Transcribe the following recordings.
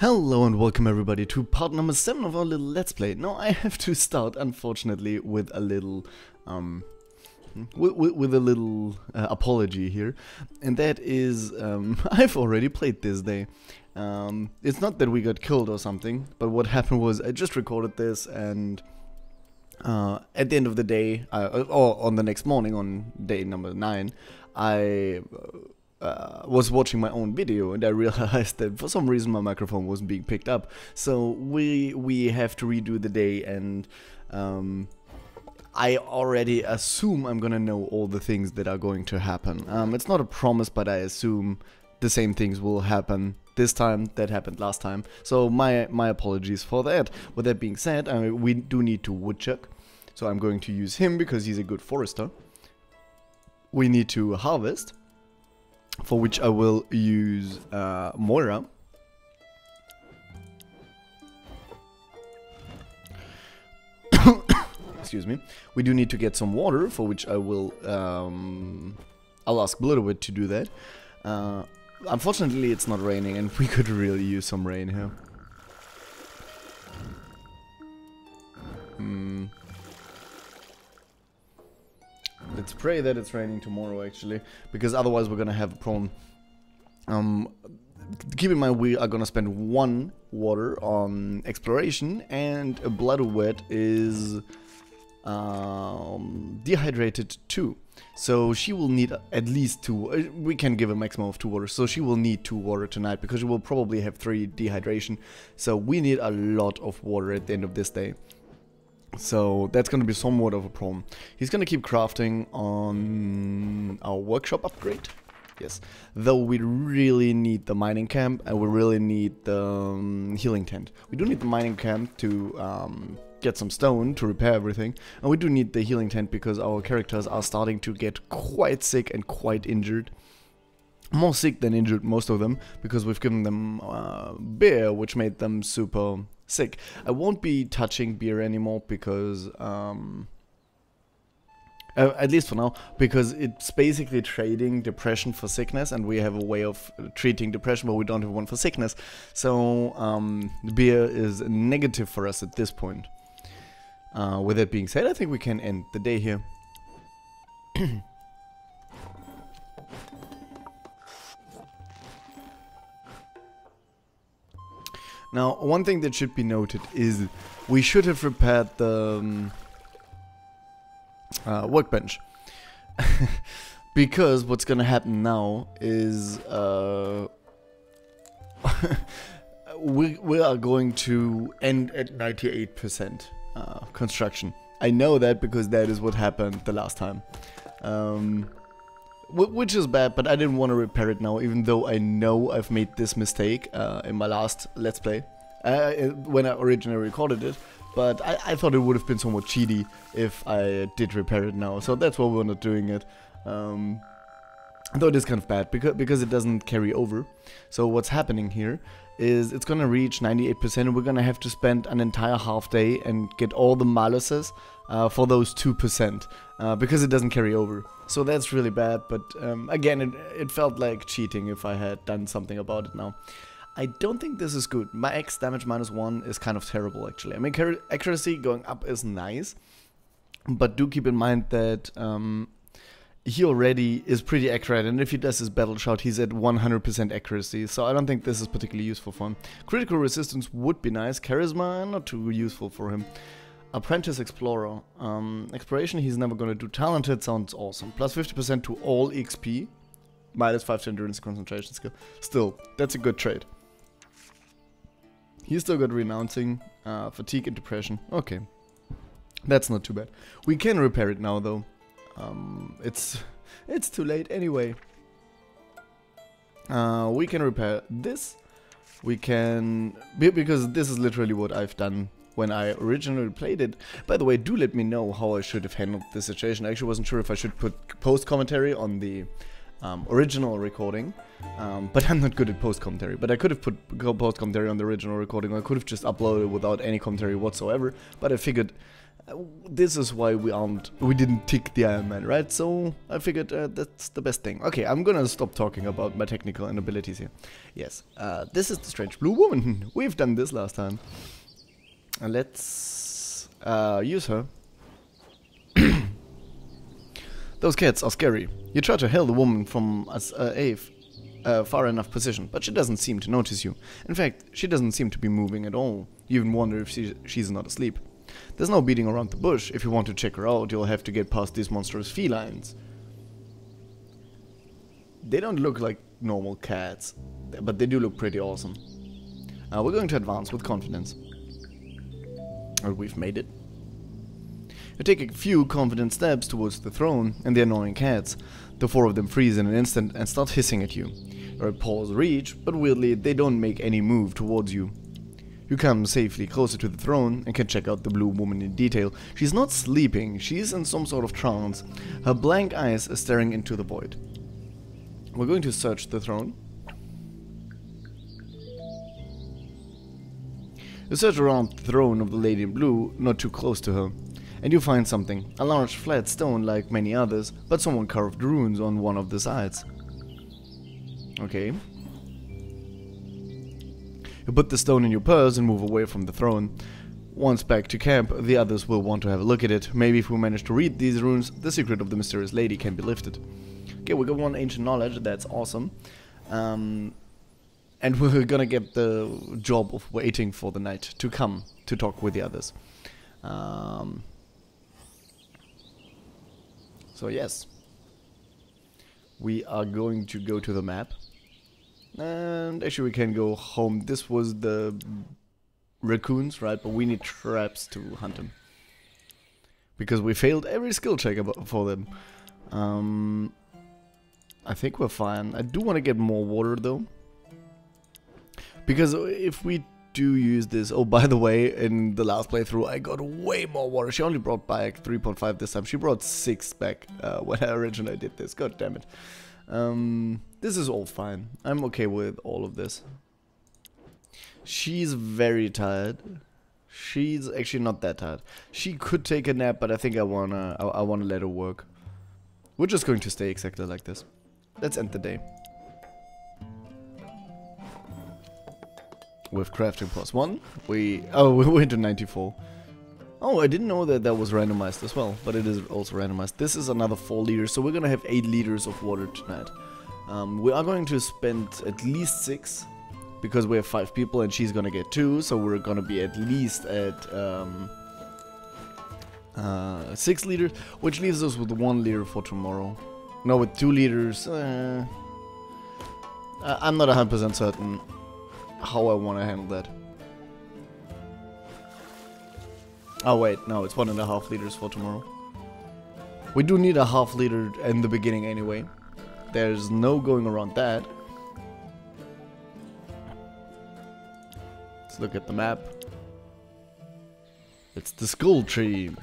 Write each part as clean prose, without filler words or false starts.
Hello and welcome everybody to part number 7 of our little Let's Play. Now I have to start, unfortunately, with a little, apology here, and that is, I've already played this day. It's not that we got killed or something, but what happened was I just recorded this and at the end of the day, or on the next morning, on day number 9, I was watching my own video and I realized that for some reason my microphone wasn't being picked up. So we have to redo the day, and I already assume I'm gonna know all the things that are going to happen. It's not a promise, but I assume the same things will happen this time that happened last time. So my apologies for that. With that being said, we do need to woodchuck. So I'm going to use him because he's a good forester. We need to harvest, for which I will use Moira. Excuse me. We do need to get some water, for which I will I'll ask Bloodwood to do that. Unfortunately, it's not raining, and we could really use some rain here. Let's pray that it's raining tomorrow, actually, because otherwise we're gonna have a problem. Keep in mind, we are gonna spend 1 water on exploration, and a Bloodwood is dehydrated 2. So she will need at least 2. We can give a maximum of 2 water, so she will need 2 water tonight, because she will probably have 3 dehydration. So we need a lot of water at the end of this day. So that's gonna be somewhat of a problem. He's gonna keep crafting on our workshop upgrade. Yes. Though we really need the mining camp, and we really need the healing tent. We do need the mining camp to get some stone to repair everything. And we do need the healing tent because our characters are starting to get quite sick and quite injured. More sick than injured, most of them, because we've given them beer, which made them super sick. I won't be touching beer anymore because, at least for now, because it's basically trading depression for sickness, and we have a way of treating depression, but we don't have one for sickness. So beer is negative for us at this point. With that being said, I think we can end the day here. Now, one thing that should be noted is we should have repaired the workbench. Because what's gonna happen now is we are going to end at 98% construction. I know that because that is what happened the last time. Which is bad, but I didn't want to repair it now, even though I know I've made this mistake in my last Let's Play, when I originally recorded it, but I thought it would have been somewhat cheaty if I did repair it now, so that's why we're not doing it. Though it is kind of bad, because it doesn't carry over. So what's happening here is it's gonna reach 98%, and we're gonna have to spend an entire half day and get all the maluses for those 2%, because it doesn't carry over. So that's really bad, but again, it felt like cheating if I had done something about it now. I don't think this is good. My X damage -1 is kind of terrible, actually. I mean, accuracy going up is nice, but do keep in mind that he already is pretty accurate, and if he does his battle shout, he's at 100% accuracy, so I don't think this is particularly useful for him. Critical resistance would be nice. Charisma, not too useful for him. Apprentice Explorer. Exploration, he's never gonna do. Talented sounds awesome. Plus 50% to all XP. -5 to endurance and concentration skill. Still, that's a good trade. He's still got renouncing, fatigue and depression. Okay. That's not too bad. We can repair it now though. It's too late anyway. We can repair this. We can, because this is literally what I've done when I originally played it. By the way, do let me know how I should have handled this situation. I actually wasn't sure if I should put post-commentary on the original recording, but I'm not good at post-commentary. But I could have put post-commentary on the original recording, or I could have just uploaded it without any commentary whatsoever, but I figured This is why we didn't tick the Iron Man, right? So I figured that's the best thing. Okay, I'm gonna stop talking about my technical inabilities here. Yes, this is the strange blue woman. We've done this last time. Let's use her. Those cats are scary. You try to hail the woman from a far enough position, but she doesn't seem to notice you. In fact, she doesn't seem to be moving at all. You even wonder if she's not asleep. There's no beating around the bush. If you want to check her out, you'll have to get past these monstrous felines. They don't look like normal cats, but they do look pretty awesome. We're going to advance with confidence. We've made it. You take a few confident steps towards the throne and the annoying cats. The four of them freeze in an instant and start hissing at you. Your paws reach, but weirdly they don't make any move towards you. You come safely closer to the throne and can check out the blue woman in detail. She's not sleeping, she's in some sort of trance. Her blank eyes are staring into the void. We're going to search the throne. You search around the throne of the lady in blue, not too close to her. And you find something, a large flat stone like many others, but someone carved runes on one of the sides. Okay. You put the stone in your purse and move away from the throne. Once back to camp, the others will want to have a look at it. Maybe if we manage to read these runes, the secret of the mysterious lady can be lifted. Okay, we got one ancient knowledge, that's awesome. And we're gonna get the job of waiting for the night to come to talk with the others. So yes, we are going to go to the map, and actually we can go home. This was the raccoons, right? But we need traps to hunt them, because we failed every skill check for them. I think we're fine. I do want to get more water though, because if we do use this... Oh, by the way, in the last playthrough I got way more water. She only brought back 3.5 this time. She brought 6 back when I originally did this. God damn it. This is all fine. I'm okay with all of this. She's very tired. She's actually not that tired. She could take a nap, but I think I wanna let her work. We're just going to stay exactly like this. Let's end the day. With crafting +1, we went to 94. Oh, I didn't know that was randomized as well, but it is also randomized. This is another 4 liters, so we're gonna have 8 liters of water tonight. We are going to spend at least 6, because we have 5 people and she's gonna get 2, so we're gonna be at least at 6 liters, which leaves us with 1 liter for tomorrow. No, with 2 liters. I'm not 100% certain how I want to handle that. Oh wait, no, it's 1.5 liters for tomorrow. We do need a half liter in the beginning anyway. There's no going around that. Let's look at the map. It's the skull tree.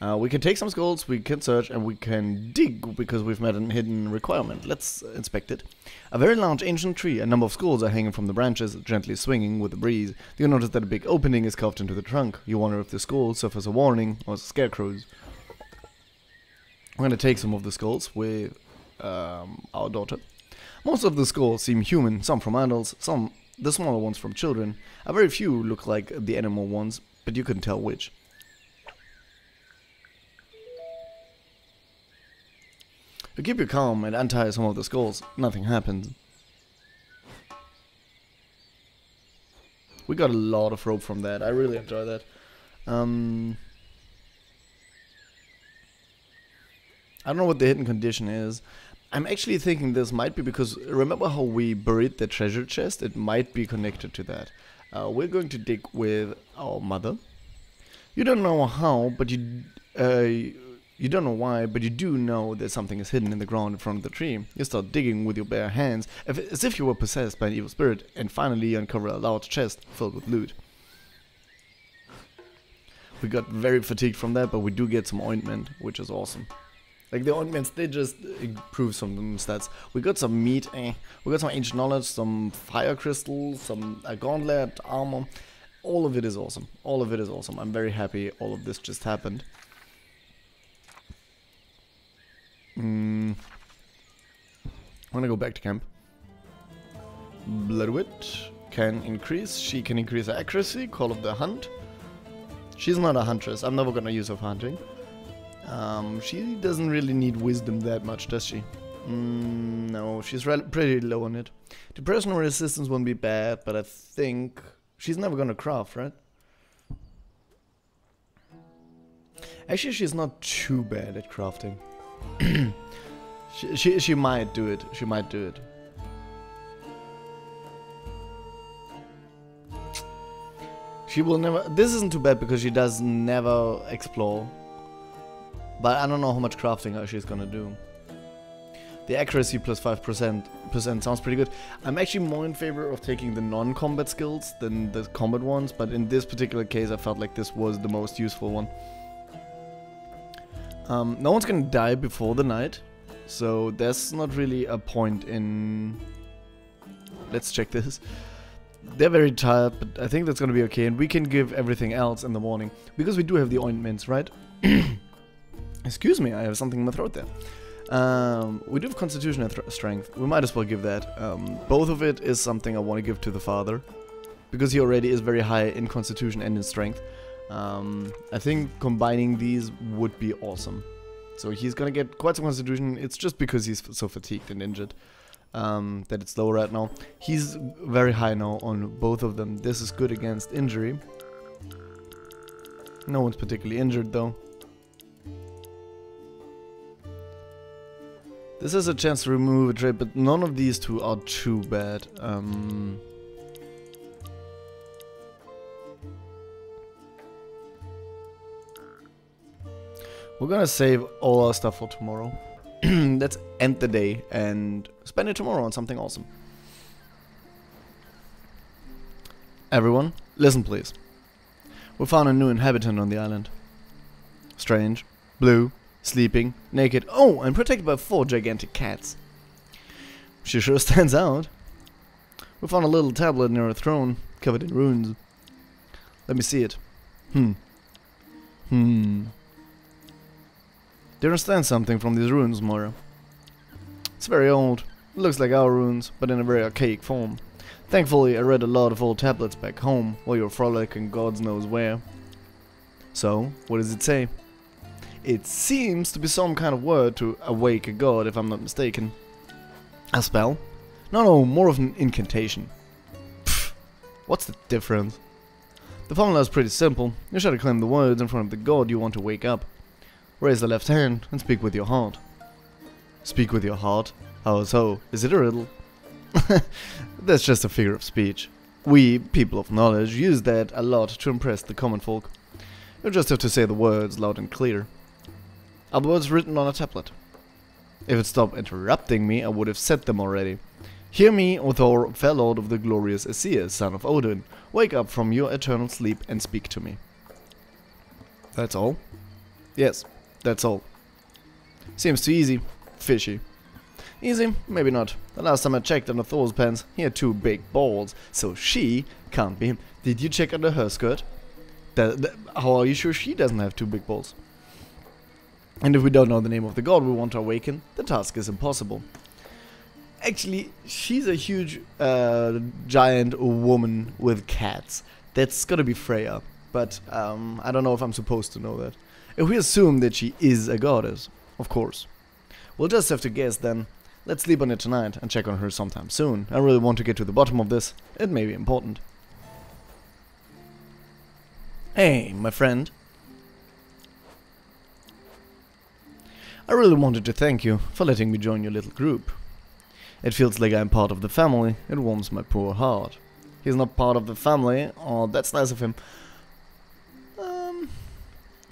We can take some skulls, we can search, and we can dig, because we've met a hidden requirement. Let's inspect it. A very large ancient tree. A number of skulls are hanging from the branches, gently swinging with the breeze. You notice that a big opening is carved into the trunk. You wonder if the skull serves as a warning or as scarecrows. We're gonna take some of the skulls with our daughter. Most of the skulls seem human, some from adults, some the smaller ones from children. A very few look like the animal ones, but you couldn't tell which. You keep you calm and untie some of the skulls. Nothing happens. We got a lot of rope from that. I really enjoy that. I don't know what the hidden condition is. I'm actually thinking this might be because... Remember how we buried the treasure chest? It might be connected to that. We're going to dig with our mother. You don't know how, but you don't know why, but you do know that something is hidden in the ground in front of the tree. You start digging with your bare hands, as if you were possessed by an evil spirit, and finally you uncover a large chest filled with loot. We got very fatigued from that, but we do get some ointment, which is awesome. Like, the ointments, they just improve some stats. We got some meat, we got some ancient knowledge, some fire crystals, some gauntlet, armor. All of it is awesome. All of it is awesome. I'm very happy all of this just happened. I'm gonna go back to camp. Bloodwit can increase. She can increase her accuracy. Call of the Hunt. She's not a huntress. I'm never gonna use her for hunting. She doesn't really need wisdom that much, does she? No, she's pretty low on it. The personal resistance won't be bad, but I think she's never gonna craft, right? Actually, she's not too bad at crafting. she might do it. She might do it. She will never. This isn't too bad because she does never explore. But I don't know how much crafting she's gonna do. The accuracy plus 5% sounds pretty good. I'm actually more in favor of taking the non-combat skills than the combat ones, but in this particular case I felt like this was the most useful one. No one's gonna die before the night, so there's not really a point in... Let's check this. They're very tired, but I think that's gonna be okay, and we can give everything else in the morning, because we do have the ointments, right? Excuse me, I have something in my throat there. We do have Constitution and Strength. We might as well give that. Both of it is something I want to give to the father, because he already is very high in Constitution and in Strength. I think combining these would be awesome. So he's gonna get quite some Constitution. It's just because he's so fatigued and injured that it's low right now. He's very high now on both of them. This is good against injury. No one's particularly injured though. This has a chance to remove a trait, but none of these two are too bad. We're gonna save all our stuff for tomorrow. Let's end the day and spend it tomorrow on something awesome. Everyone, listen please. We found a new inhabitant on the island. Strange, blue, sleeping, naked, oh, and protected by 4 gigantic cats. She sure stands out. We found a little tablet near her throne, covered in runes. Let me see it. Do you understand something from these runes, Moira? It's very old. It looks like our runes, but in a very archaic form. Thankfully, I read a lot of old tablets back home, while you were frolicking gods knows where. So, what does it say? It seems to be some kind of word to awake a god, if I'm not mistaken. A spell? No, more of an incantation. Pfft, what's the difference? The formula is pretty simple. You should claim the words in front of the god you want to wake up. Raise the left hand and speak with your heart. Speak with your heart? How so? Is it a riddle? That's just a figure of speech. We, people of knowledge, use that a lot to impress the common folk. You just have to say the words loud and clear. Are the words written on a tablet? If it stopped interrupting me, I would have said them already. Hear me, O Thor, fair lord of the glorious Aesir, son of Odin. Wake up from your eternal sleep and speak to me. That's all? Yes, that's all. Seems too easy. Fishy. Easy? Maybe not. The last time I checked under Thor's pants, he had 2 big balls, so she can't be him. Did you check under her skirt? How are you sure she doesn't have 2 big balls? And if we don't know the name of the god we want to awaken, the task is impossible. Actually, she's a huge giant woman with cats. That's gotta be Freya. But I don't know if I'm supposed to know that. If we assume that she is a goddess, of course. We'll just have to guess then. Let's sleep on it tonight and check on her sometime soon. I really want to get to the bottom of this. It may be important. Hey, my friend. I really wanted to thank you for letting me join your little group. It feels like I'm part of the family. It warms my poor heart. He's not part of the family. Oh, that's nice of him.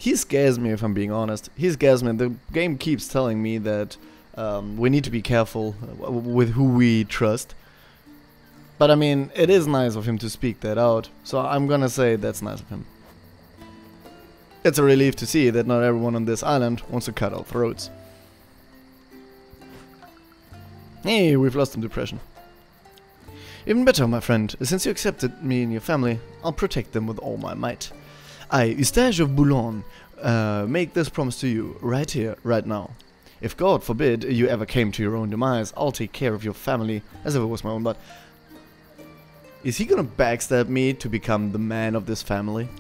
He scares me, if I'm being honest. He scares me. The game keeps telling me that we need to be careful with who we trust. But I mean, it is nice of him to speak that out. So I'm gonna say that's nice of him. It's a relief to see that not everyone on this island wants to cut our throats. Hey, we've lost some depression. Even better, my friend. Since you accepted me in your family, I'll protect them with all my might. I, Eustache of Boulogne, make this promise to you, right here, right now. If God forbid you ever came to your own demise, I'll take care of your family as if it was my own blood. Is he gonna backstab me to become the man of this family?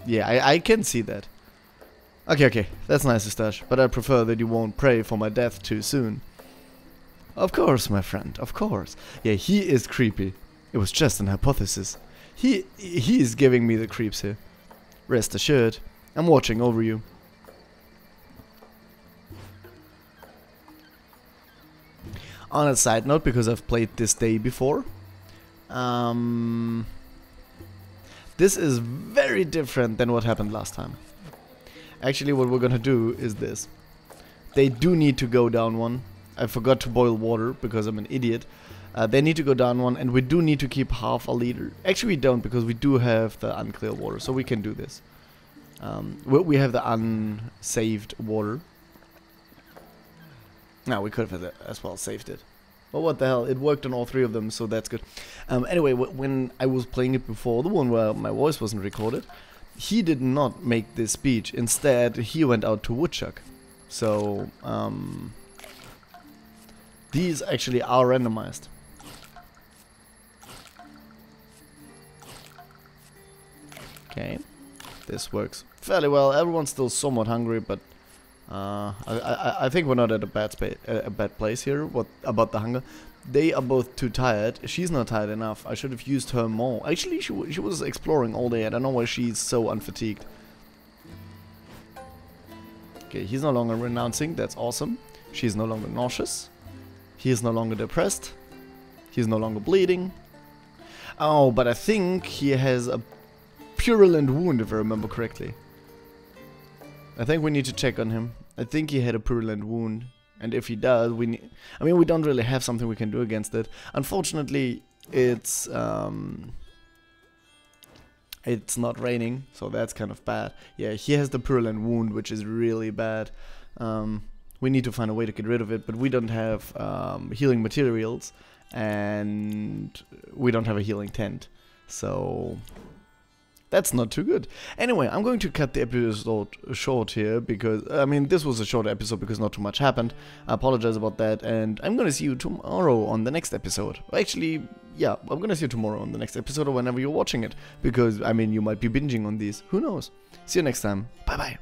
Yeah, I can see that. Okay, that's nice, Eustache, but I prefer that you won't pray for my death too soon. Of course, my friend, of course. Yeah, he is creepy. It was just an hypothesis. He is giving me the creeps here. Rest assured, I'm watching over you. On a side note, because I've played this day before, this is very different than what happened last time. Actually, what we're gonna do is this. They do need to go down one. I forgot to boil water because I'm an idiot. They need to go down one, and we do need to keep half a liter. Actually, we don't, because we do have the unclear water, so we can do this. We have the unsaved water. No, we could have as well saved it. But what the hell, it worked on all three of them, so that's good. Anyway, when I was playing it before, the one where my voice wasn't recorded, he did not make this speech. Instead, he went out to woodchuck. So, these actually are randomized. Okay, this works fairly well. Everyone's still somewhat hungry, but I think we're not at a bad place here. What about the hunger? They are both too tired. She's not tired enough. I should have used her more. Actually, she was exploring all day. I don't know why she's so unfatigued. Okay, he's no longer renouncing. That's awesome. She's no longer nauseous. He is no longer depressed. He's no longer bleeding. Oh, but I think he has a purulent wound, if I remember correctly. I think we need to check on him. I think he had a purulent wound, and if he does, we need... I mean, we don't really have something we can do against it. Unfortunately, it's not raining, so that's kind of bad. Yeah, he has the purulent wound, which is really bad. We need to find a way to get rid of it, but we don't have healing materials, and we don't have a healing tent. So... that's not too good. Anyway, I'm going to cut the episode short here because, I mean, this was a short episode because not too much happened. I apologize about that, and I'm going to see you tomorrow on the next episode. Actually, yeah, I'm going to see you tomorrow on the next episode or whenever you're watching it, because, I mean, you might be binging on these. Who knows? See you next time. Bye-bye.